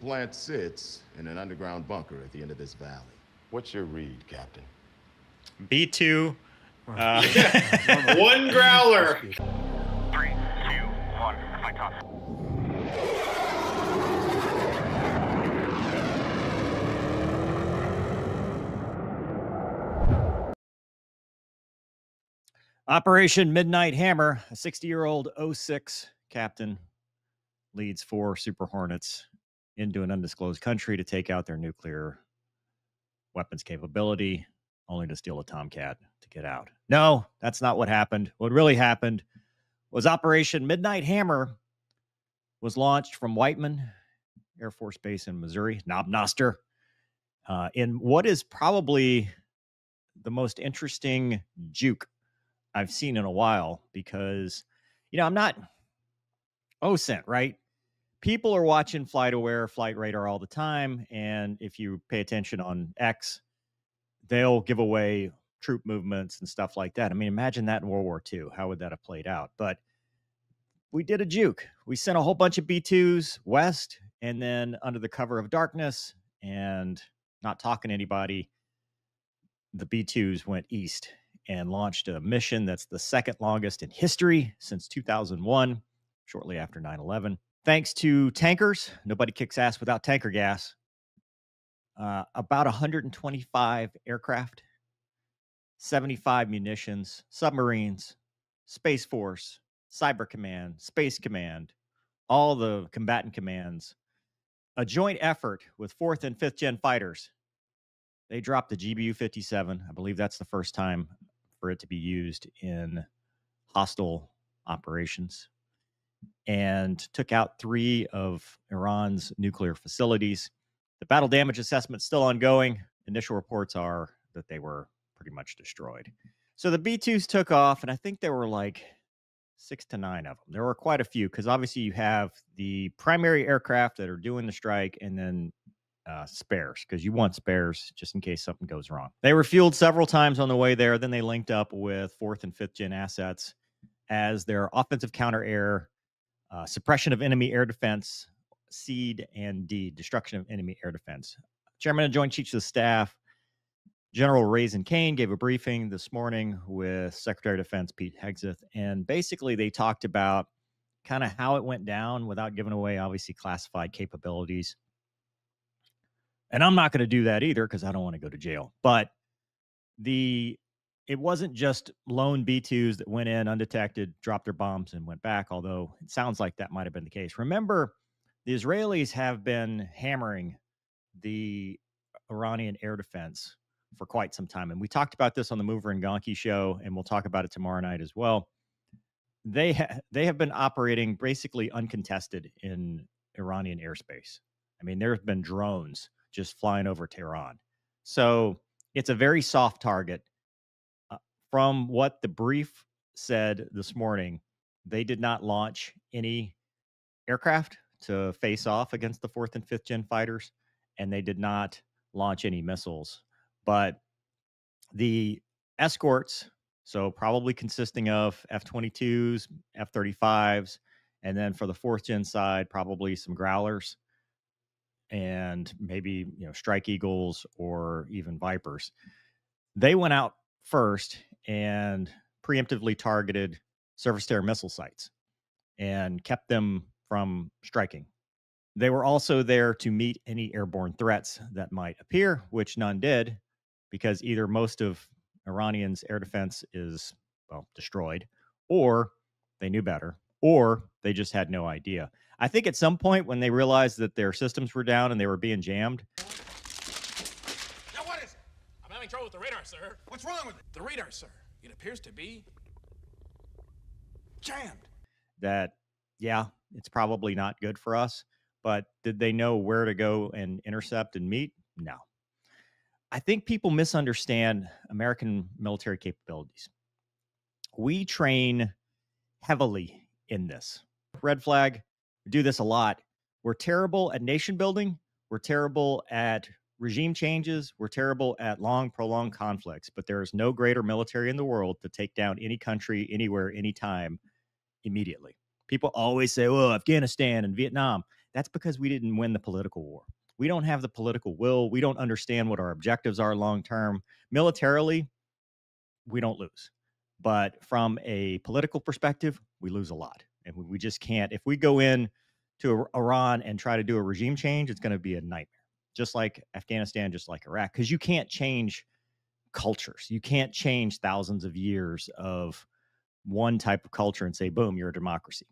plant sits in an underground bunker at the end of this valley. What's your read, Captain? B-2. One growler. 3, 2, 1. Fight off. Operation Midnight Hammer, a 60-year-old 06 captain leads 4 Super Hornets into an undisclosed country to take out their nuclear weapons capability, only to steal a Tomcat to get out. No, that's not what happened. What really happened was Operation Midnight Hammer was launched from Whiteman Air Force Base in Missouri, Knob Noster, in what is probably the most interesting juke I've seen in a while, because, you know, I'm not OSINT, right? People are watching Flight Aware, Flight Radar all the time, and if you pay attention on X, they'll give away troop movements and stuff like that. I mean, imagine that in World War II. How would that have played out? But we did a juke. We sent a whole bunch of B-2s west, and then under the cover of darkness and not talking to anybody, the B-2s went east and launched a mission that's the second longest in history since 2001, shortly after 9/11. Thanks to tankers, nobody kicks ass without tanker gas. About 125 aircraft, 75 munitions, submarines, Space Force, Cyber Command, Space Command, all the combatant commands. A joint effort with 4th and 5th gen fighters. They dropped the GBU-57. I believe that's the first time for it to be used in hostile operations, and took out 3 of Iran's nuclear facilities. The battle damage assessment is still ongoing. Initial reports are that they were pretty much destroyed. So the B-2s took off, and I think there were like 6 to 9 of them. There were quite a few, because obviously you have the primary aircraft that are doing the strike, and then spares, because you want spares just in case something goes wrong. They were fueled several times on the way there. Then they linked up with 4th and 5th gen assets as their offensive counter-air, suppression of enemy air defense, SEED, and D, destruction of enemy air defense. Chairman and Joint Chiefs of Staff General Raisin Kane gave a briefing this morning with Secretary of Defense Pete Hegseth, and basically they talked about kind of how it went down without giving away, obviously, classified capabilities. And I'm not going to do that either, because I don't want to go to jail. But it wasn't just lone B-2s that went in undetected, dropped their bombs, and went back, although it sounds like that might have been the case. Remember, the Israelis have been hammering the Iranian air defense for quite some time. And we talked about this on the Mover and Gonki show, and we'll talk about it tomorrow night as well. They have been operating basically uncontested in Iranian airspace. I mean, there have been drones just flying over Tehran. So it's a very soft target. From what the brief said this morning, they did not launch any aircraft to face off against the 4th and 5th gen fighters, and they did not launch any missiles. But the escorts, so probably consisting of F-22s, F-35s, and then for the 4th gen side, probably some Growlers, and maybe, you know, Strike Eagles or even Vipers. They went out first and preemptively targeted surface-to-air missile sites and kept them from striking. They were also there to meet any airborne threats that might appear, which none did, because either most of Iranians' air defense is, well, destroyed, or they knew better, or they just had no idea. I think at some point when they realized that their systems were down and they were being jammed. Now what is it? I'm having trouble with the radar, sir. What's wrong with it? The radar, sir. It appears to be jammed. That, yeah, it's probably not good for us. But did they know where to go and intercept and meet? No. I think people misunderstand American military capabilities. We train heavily in this. Red flag, we do this a lot. We're terrible at nation building. We're terrible at regime changes. We're terrible at long, prolonged conflicts. But there is no greater military in the world to take down any country, anywhere, anytime, immediately. People always say, well, Afghanistan and Vietnam. That's because we didn't win the political war. We don't have the political will. We don't understand what our objectives are long term. Militarily, we don't lose. But from a political perspective, we lose a lot. And we just can't. If we go in to Iran and try to do a regime change, it's going to be a nightmare. Just like Afghanistan, just like Iraq, because you can't change cultures. You can't change thousands of years of one type of culture and say, boom, you're a democracy.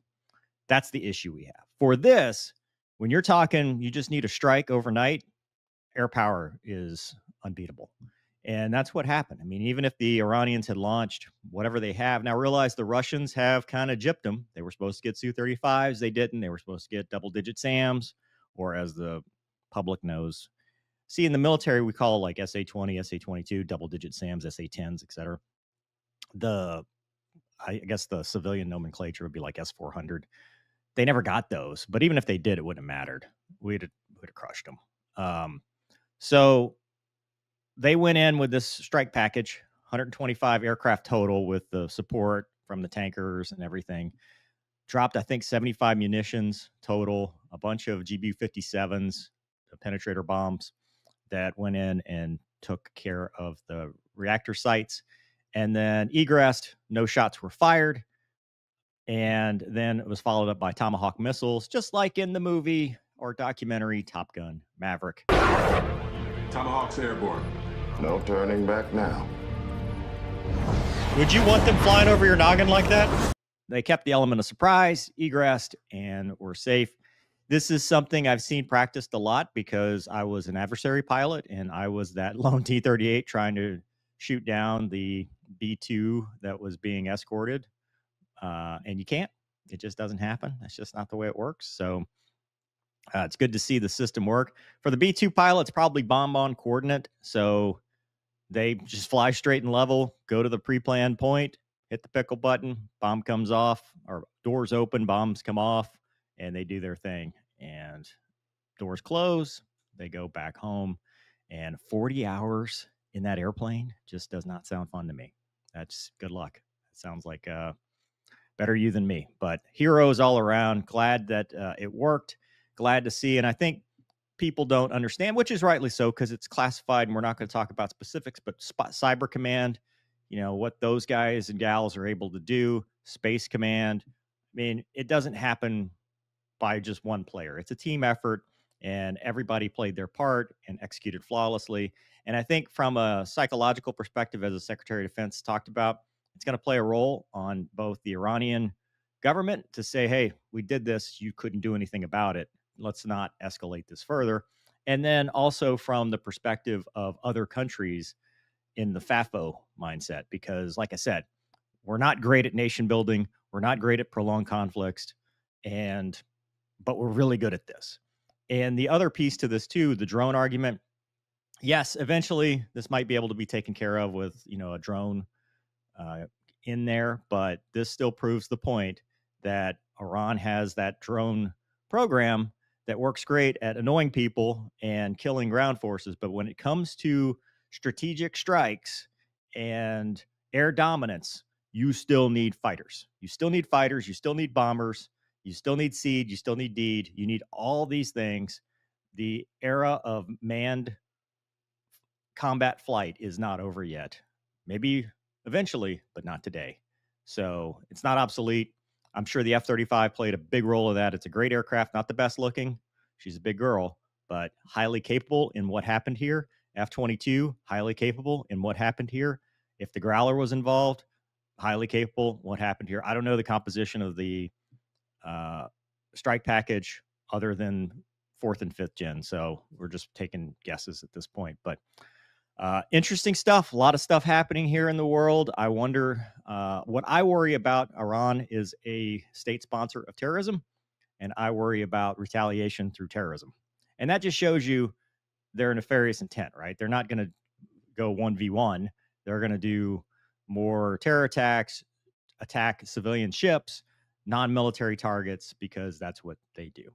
That's the issue we have. For this, when you're talking, you just need a strike overnight, air power is unbeatable. And that's what happened. I mean, even if the Iranians had launched whatever they have, now realize the Russians have kind of gypped them. They were supposed to get Su-35s. They didn't. They were supposed to get double-digit SAMs, or as the public knows. See, in the military, we call like SA-20, SA-22, double-digit SAMs, SA-10s, et cetera. I guess the civilian nomenclature would be like S-400. They never got those, but even if they did, it wouldn't have mattered. We'd have crushed them. So they went in with this strike package, 125 aircraft total with the support from the tankers and everything. Dropped, I think, 75 munitions total, a bunch of GBU-57s, the penetrator bombs that went in and took care of the reactor sites. And then egressed, no shots were fired. And then it was followed up by Tomahawk missiles, just like in the movie or documentary Top Gun Maverick. Tomahawk's airborne. No turning back now. Would you want them flying over your noggin like that? They kept the element of surprise, egressed, and were safe. This is something I've seen practiced a lot because I was an adversary pilot and I was that lone T-38 trying to shoot down the B-2 that was being escorted. And you can't. It just doesn't happen. That's just not the way it works. So it's good to see the system work. For the B-2 pilots, probably bomb on coordinate. So they just fly straight and level, go to the pre-planned point, hit the pickle button, bomb comes off, or doors open, bombs come off, and they do their thing. And doors close, they go back home. And 40 hours in that airplane just does not sound fun to me. That's good luck. It sounds like better you than me. But heroes all around. Glad that it worked. Glad to see. And I think people don't understand, which is rightly so, because it's classified and we're not going to talk about specifics, but Cyber Command, you know, what those guys and gals are able to do, Space Command. I mean, it doesn't happen by just one player. It's a team effort, and everybody played their part and executed flawlessly. And I think from a psychological perspective, as the Secretary of Defense talked about, it's going to play a role on both the Iranian government to say, hey, we did this, you couldn't do anything about it. Let's not escalate this further. And then also from the perspective of other countries in the FAFO mindset, because like I said, we're not great at nation building. We're not great at prolonged conflicts, but we're really good at this. And the other piece to this too, the drone argument. Yes, eventually this might be able to be taken care of with, you know, a drone in there, but this still proves the point that Iran has that drone program that works great at annoying people and killing ground forces. But when it comes to strategic strikes and air dominance, you still need fighters. You still need fighters. You still need bombers. You still need SEAD. You still need DEED. You need all these things. The era of manned combat flight is not over yet. Maybe eventually, but not today. So it's not obsolete. I'm sure the F-35 played a big role of that. It's a great aircraft, not the best looking. She's a big girl, but highly capable in what happened here. F-22, highly capable in what happened here. If the Growler was involved, highly capable what happened here. I don't know the composition of the strike package other than 4th and 5th gen. So we're just taking guesses at this point, but interesting stuff. A lot of stuff happening here in the world. I wonder, what I worry about Iran is a state sponsor of terrorism, and I worry about retaliation through terrorism. And that just shows you their nefarious intent, right? They're not going to go 1v1. They're going to do more terror attacks, attack civilian ships, non-military targets, because that's what they do.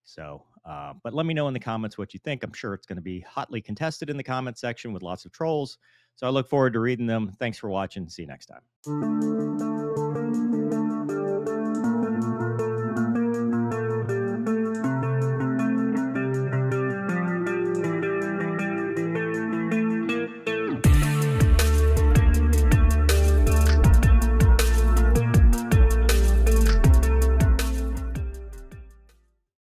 So, but let me know in the comments what you think. I'm sure it's going to be hotly contested in the comment section with lots of trolls. So I look forward to reading them. Thanks for watching. See you next time.